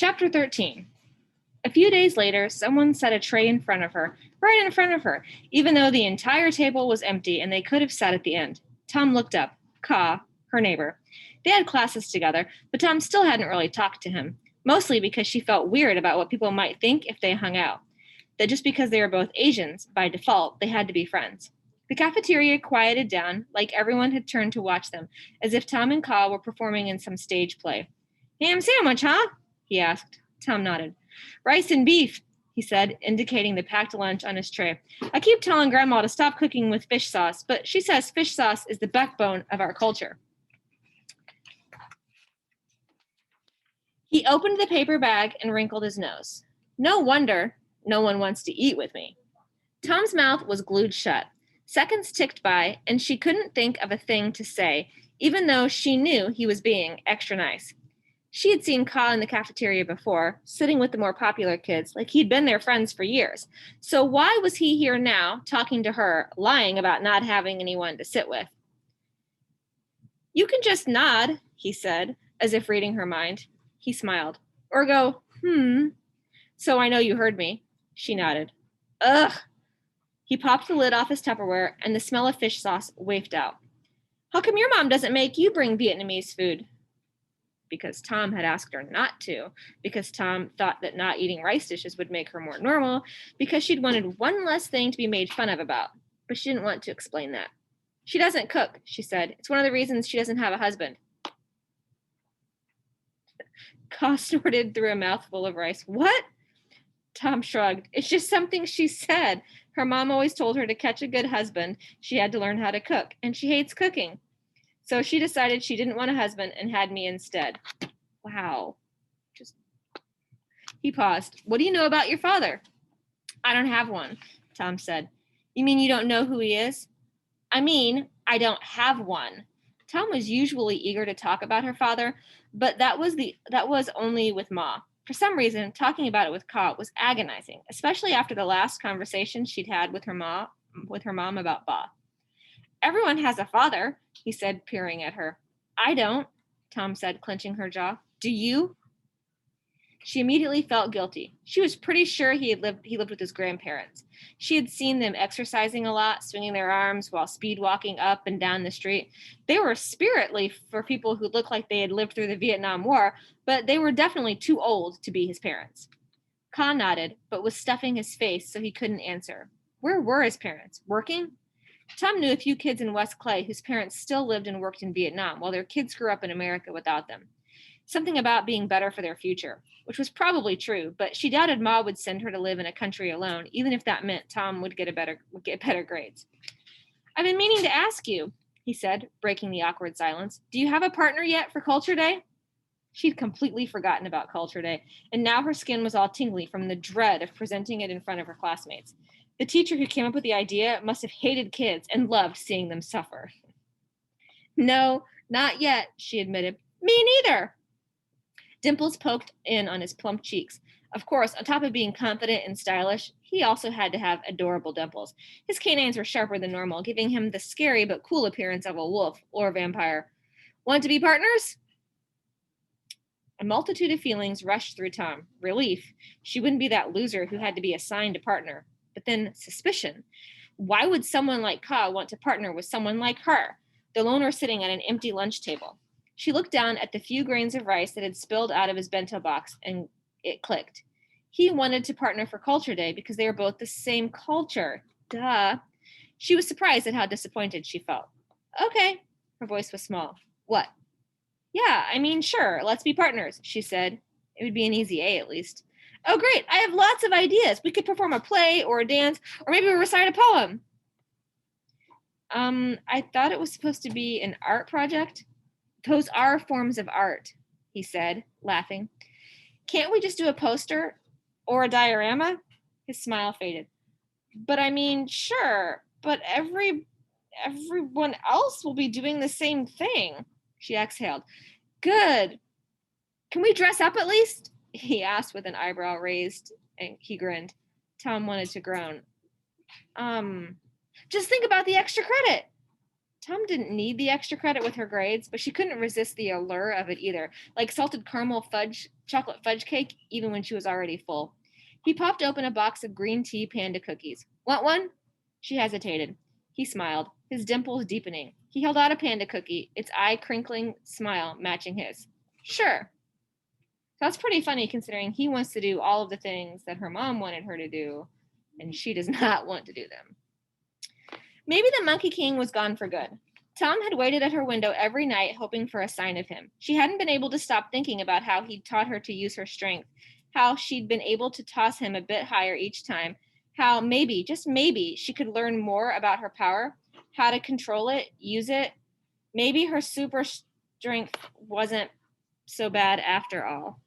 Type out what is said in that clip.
Chapter 13. A few days later, someone set a tray in front of her, right in front of her, even though the entire table was empty and they could have sat at the end. Tom looked up. Ka, her neighbor. They had classes together, but Tom still hadn't really talked to him, mostly because she felt weird about what people might think if they hung out. That just because they were both Asians, by default, they had to be friends. The cafeteria quieted down, like everyone had turned to watch them, as if Tom and Ka were performing in some stage play. Ham sandwich, huh? He asked. Tom nodded. Rice and beef, he said, indicating the packed lunch on his tray. I keep telling Grandma to stop cooking with fish sauce, but she says fish sauce is the backbone of our culture. He opened the paper bag and wrinkled his nose. No wonder no one wants to eat with me. Tom's mouth was glued shut. Seconds ticked by, and she couldn't think of a thing to say, even though she knew he was being extra nice. She had seen Ka in the cafeteria before, sitting with the more popular kids, like he'd been their friends for years. So why was he here now, talking to her, lying about not having anyone to sit with? You can just nod, he said, as if reading her mind. He smiled. Or go, So I know you heard me. She nodded. Ugh. He popped the lid off his Tupperware, and the smell of fish sauce wafted out. How come your mom doesn't make you bring Vietnamese food? Because Tom had asked her not to, because Tom thought that not eating rice dishes would make her more normal, because she'd wanted one less thing to be made fun of about. But she didn't want to explain that. She doesn't cook, she said. It's one of the reasons she doesn't have a husband. Ka snorted through a mouthful of rice. What? Tom shrugged. It's just something she said. Her mom always told her to catch a good husband, she had to learn how to cook, and she hates cooking. So she decided she didn't want a husband and had me instead. Wow. He paused. What do you know about your father? I don't have one, Tom said. You mean you don't know who he is? I mean, I don't have one. Tom was usually eager to talk about her father, but that was only with Ma. For some reason, talking about it with Ka was agonizing, especially after the last conversation she'd had with her mom about Ba. Everyone has a father, he said, peering at her. I don't, Tom said, clenching her jaw. Do you? She immediately felt guilty. She was pretty sure he lived with his grandparents. She had seen them exercising a lot, swinging their arms while speed walking up and down the street. They were spiritly for people who looked like they had lived through the Vietnam War, but they were definitely too old to be his parents. Ka nodded, but was stuffing his face so he couldn't answer. Where were his parents? Working? Tom knew a few kids in West Clay whose parents still lived and worked in Vietnam while their kids grew up in America without them. Something about being better for their future, which was probably true, but she doubted Ma would send her to live in a country alone, even if that meant Tom would get better grades. I've been meaning to ask you, he said, breaking the awkward silence. Do you have a partner yet for Culture Day? She'd completely forgotten about Culture Day, and now her skin was all tingly from the dread of presenting it in front of her classmates. The teacher who came up with the idea must have hated kids and loved seeing them suffer. No, not yet, she admitted. Me neither. Dimples poked in on his plump cheeks. Of course, on top of being confident and stylish, he also had to have adorable dimples. His canines were sharper than normal, giving him the scary but cool appearance of a wolf or a vampire. Want to be partners? A multitude of feelings rushed through Tom. Relief. She wouldn't be that loser who had to be assigned a partner. But then suspicion. Why would someone like Ka want to partner with someone like her, the loner sitting at an empty lunch table? She looked down at the few grains of rice that had spilled out of his bento box, and it clicked. He wanted to partner for Culture Day because they were both the same culture. Duh. She was surprised at how disappointed she felt. Okay. Her voice was small. What? Yeah, I mean, sure, let's be partners, she said. It would be an easy A, at least. Oh, great, I have lots of ideas. We could perform a play or a dance, or maybe recite a poem. I thought it was supposed to be an art project. Those are forms of art, he said, laughing. Can't we just do a poster or a diorama? His smile faded. But I mean, sure, but everyone else will be doing the same thing. She exhaled. Good. Can we dress up at least? He asked with an eyebrow raised, and he grinned. Tom wanted to groan. Just think about the extra credit. Tom didn't need the extra credit with her grades, but she couldn't resist the allure of it either, like salted caramel chocolate fudge cake, even when she was already full. He popped open a box of green tea panda cookies. Want one? She hesitated. He smiled, his dimples deepening. He held out a panda cookie, its eye-crinkling smile matching his. Sure. That's pretty funny considering he wants to do all of the things that her mom wanted her to do, and she does not want to do them. Maybe the Monkey King was gone for good. Tom had waited at her window every night hoping for a sign of him. She hadn't been able to stop thinking about how he'd taught her to use her strength, how she'd been able to toss him a bit higher each time, how maybe, just maybe, she could learn more about her power, how to control it, use it. Maybe her super strength wasn't so bad after all.